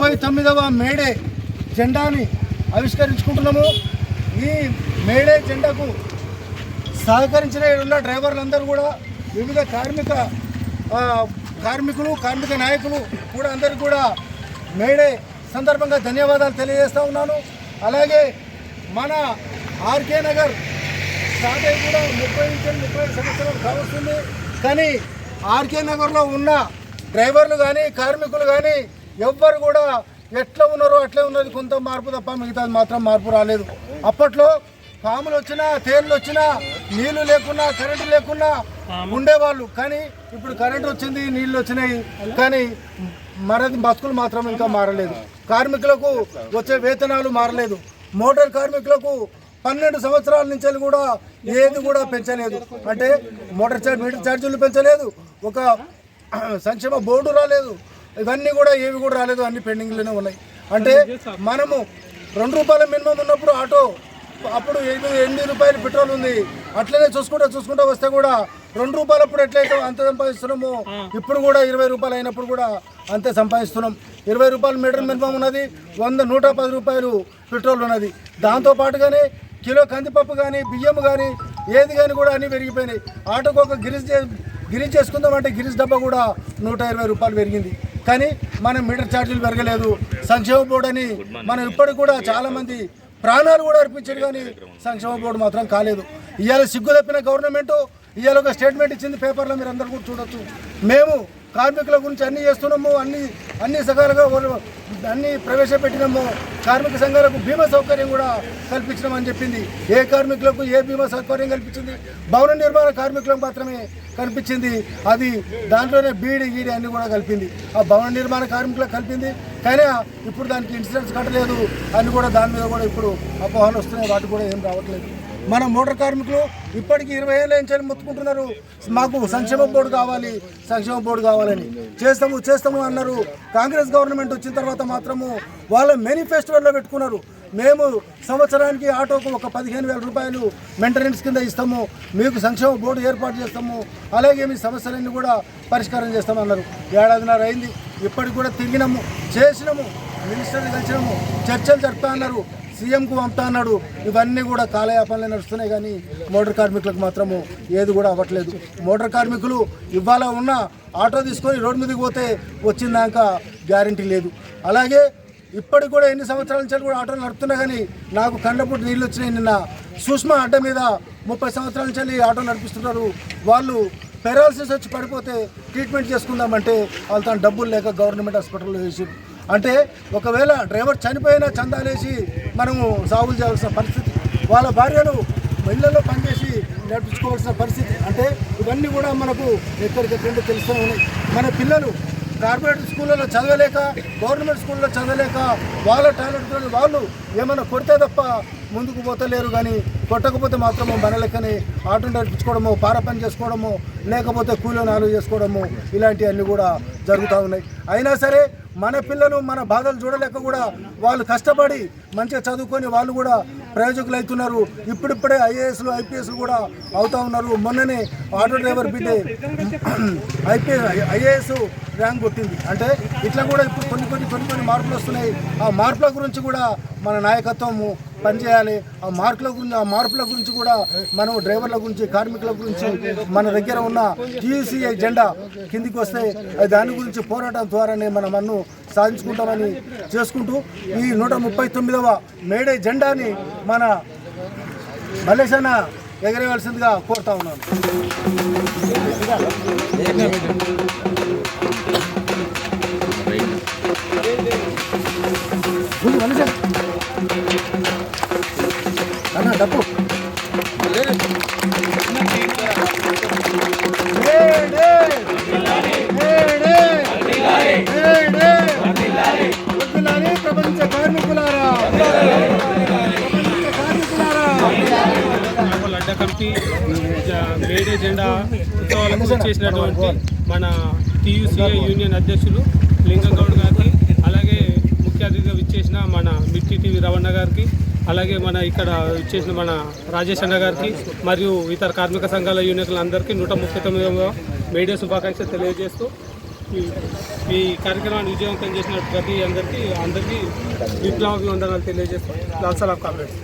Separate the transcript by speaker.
Speaker 1: 139వ May Day జెండాని ఆవిష్కరించుకుంటున్నాము. ఈ May Day జెండాకు సహకరించిన ఉన్న డ్రైవర్లందరూ కూడా వివిధ కార్మిక నాయకులు కూడా అందరికీ కూడా మేడే సందర్భంగా ధన్యవాదాలు తెలియజేస్తూ ఉన్నాను. అలాగే మన ఆర్కే నగర్ స్టార్ట్ అయ్యి కూడా 30 సంవత్సరాలు కావస్తుంది. కానీ ఆర్కే నగర్లో ఉన్న డ్రైవర్లు కానీ కార్మికులు కానీ ఎవ్వరు కూడా ఎట్లా ఉన్నారో అట్లే ఉన్నది, కొంత మార్పు తప్ప మిగతాది మాత్రం మార్పు రాలేదు. అప్పట్లో పాములు వచ్చినా తేళ్ళు వచ్చినా నీళ్లు లేకున్నా కరెంటు లేకున్నా ఉండేవాళ్ళు. కానీ ఇప్పుడు కరెంటు వచ్చింది, నీళ్లు వచ్చినాయి, కానీ బతుకులు మాత్రం ఇంకా మారలేదు. కార్మికులకు వచ్చే వేతనాలు మారలేదు. మోటార్ కార్మికులకు 12 సంవత్సరాల నుంచి కూడా ఏది కూడా పెంచలేదు. అంటే మీటర్ ఛార్జీలు పెంచలేదు, ఒక సంక్షేమ బోర్డు రాలేదు, ఇవన్నీ కూడా ఏవి కూడా రాలేదు, అన్ని పెండింగ్లోనే ఉన్నాయి. అంటే మనము 2 రూపాయల మినిమం ఉన్నప్పుడు ఆటో అప్పుడు 8 రూపాయలు పెట్రోల్ ఉంది. అట్లనే చూసుకుంటూ వస్తే కూడా 2 రూపాయలు అప్పుడు ఎట్లయితే అంత సంపాదిస్తున్నామో ఇప్పుడు కూడా 20 రూపాయలు అయినప్పుడు కూడా అంతే సంపాదిస్తున్నాం. 20 రూపాయలు మీటర్ మినిమం ఉన్నది, 110 రూపాయలు పెట్రోల్ ఉన్నది. దాంతోపాటుగానే కిలో కందిపప్పు కానీ బియ్యం కానీ ఏది కానీ కూడా అన్నీ పెరిగిపోయినాయి. ఆటోకు ఒక గిరిజ్ చేసుకుందామంటే గిరిజ్ డబ్బా కూడా 120 రూపాయలు పెరిగింది. కానీ మనం మీటర్ ఛార్జీలు పెరగలేదు. సంక్షేమ బోర్డు అని మనం ఇప్పటికి కూడా చాలామంది ప్రాణాలు కూడా అర్పించారు, కానీ సంక్షేమ బోర్డు మాత్రం కాలేదు. ఇవాళ సిగ్గు తప్పిన గవర్నమెంట్ ఇవాళ ఒక స్టేట్మెంట్ ఇచ్చింది పేపర్లో, మీరు అందరూ కూడా చూడొచ్చు. మేము కార్మికుల గురించి అన్నీ చేస్తున్నాము, అన్ని సకాలుగా అన్నీ ప్రవేశపెట్టినాము, కార్మిక సంఘాలకు బీమా సౌకర్యం కూడా కల్పించినామని చెప్పింది. ఏ కార్మికులకు ఏ బీమా సౌకర్యం కల్పించింది? భవన నిర్మాణ కార్మికులకు మాత్రమే కల్పించింది. అది దాంట్లోనే బీడీ గీడీ అన్నీ కూడా కలిపింది. ఆ భవన నిర్మాణ కార్మికులకు కలిపింది, కానీ ఇప్పుడు దానికి ఇన్సూరెన్స్ కట్టలేదు అని కూడా దాని మీద కూడా ఇప్పుడు అపోహలు వస్తున్నాయి, వాటికి కూడా ఏం రావట్లేదు. మన మోటార్ కార్మికులు ఇప్పటికీ 20 ఏళ్ళ నుంచి మొత్తుకుంటున్నారు, మాకు సంక్షేమ బోర్డు కావాలని. చేస్తాము అన్నారు. కాంగ్రెస్ గవర్నమెంట్ వచ్చిన తర్వాత మాత్రము వాళ్ళ మేనిఫెస్టోలో పెట్టుకున్నారు, మేము సంవత్సరానికి ఆటోకు ఒక 15,000 రూపాయలు మెయింటెనెన్స్ కింద ఇస్తాము, మీకు సంక్షేమ బోర్డు ఏర్పాటు చేస్తాము, అలాగే మీ సమస్యలన్నీ కూడా పరిష్కారం చేస్తామన్నారు. 1.5 ఏళ్ళ అయింది, ఇప్పటికి కూడా తిరిగినాము, చేసినాము, మినిస్టర్ని కలిసినాము, చర్చలు జరుపుతా అన్నారు, సీఎంకు పంపుతా అన్నాడు. ఇవన్నీ కూడా కాలయాపనలే నడుస్తున్నాయి, కానీ మోటార్ కార్మికులకు మాత్రము ఏది కూడా అవ్వట్లేదు. మోటార్ కార్మికులు ఇవాళ ఉన్న ఆటో తీసుకొని రోడ్డు మీదకి పోతే వచ్చిందాక గ్యారంటీ లేదు. అలాగే ఇప్పటికి కూడా ఎన్ని సంవత్సరాల నుంచి కూడా ఆటోలు నడుపుతున్నా, కానీ నాకు కండపుట్టు నీళ్ళు వచ్చినాయి. నిన్న సుష్మా అడ్డ మీద 30 సంవత్సరాల నుంచి ఆటో నడిపిస్తున్నారు. వాళ్ళు పెరాలసిస్ వచ్చి పడిపోతే ట్రీట్మెంట్ చేసుకుందామంటే వాళ్ళ తన డబ్బులు లేక గవర్నమెంట్ హాస్పిటల్లో వేసి, అంటే ఒకవేళ డ్రైవర్ చనిపోయినా చందాలేసి మనము సాగులు చేయాల్సిన పరిస్థితి, వాళ్ళ భార్యలు ఇళ్లలో పనిచేసి నడిపించుకోవాల్సిన పరిస్థితి. అంటే ఇవన్నీ కూడా మనకు ఎక్కడికెక్కడో తెలుస్తూ ఉన్నాయి. మన పిల్లలు కార్పొరేట్ స్కూళ్ళలో చదవలేక, గవర్నమెంట్ స్కూల్లో చదవలేక వాళ్ళ టాలెంట్ వాళ్ళు ఏమైనా కొడితే తప్ప ముందుకు పోతలేరు. కానీ కొట్టకపోతే మాత్రము మన లెక్కనే ఆటో నడిపించుకోవడము, పార పని చేసుకోవడము, లేకపోతే కూలీలు నాలుగు చేసుకోవడము, ఇలాంటివన్నీ కూడా జరుగుతూ ఉన్నాయి. అయినా సరే మన పిల్లలు మన బాధలు చూడలేక కూడా వాళ్ళు కష్టపడి మంచిగా చదువుకొని వాళ్ళు కూడా ప్రయోజకులు అవుతున్నారు. ఇప్పుడిప్పుడే ఐఏఎస్లు ఐపీఎస్లు కూడా అవుతూ ఉన్నారు. మొన్ననే ఆటో డ్రైవర్ బిడ్డే ఐఏఎస్ ర్యాంక్ కొట్టింది. అంటే ఇట్లా కూడా ఇప్పుడు కొన్ని మార్పులు వస్తున్నాయి. ఆ మార్పుల గురించి కూడా మన నాయకత్వము పనిచేయాలి. ఆ మార్పుల గురించి కూడా మనం డ్రైవర్ల గురించి, కార్మికుల గురించి మన దగ్గర ఉన్న టీయూసీఐ జెండా కిందికి వస్తే దాని గురించి పోరాటం ద్వారానే మనం సాధించుకుంటామని చేసుకుంటూ ఈ 139వ మేడే జెండాని మన మల్లేశన్న ఎగరేయవలసిందిగా కోరుతా ఉన్నాను. అన్న డబ్బు ప్రపంచ కార్మికులారా,
Speaker 2: అడ్డ కమిటీ మేడే జెండా ఉత్సవాలకు చేసినటువంటి మన టీయూసీఐ యూనియన్ అధ్యక్షులు లింగంగౌడ్ గారికి, అలాగే ముఖ్య అతిథిగా విచ్చేసిన మన మిర్చి టీవీ రవణ గారికి, అలాగే మన ఇక్కడ ఇచ్చేసిన మన రాజేష్ అన్న గారికి మరియు ఇతర కార్మిక సంఘాల యూనియన్లందరికీ 139వ మేడే శుభాకాంక్షలు తెలియజేస్తూ ఈ కార్యక్రమాన్ని విజయవంతం చేసిన ప్రతి అందరికీ విప్లవాభివందనాలు తెలియజేస్తాం. లాల్ సలాం కామ్రేడ్స్.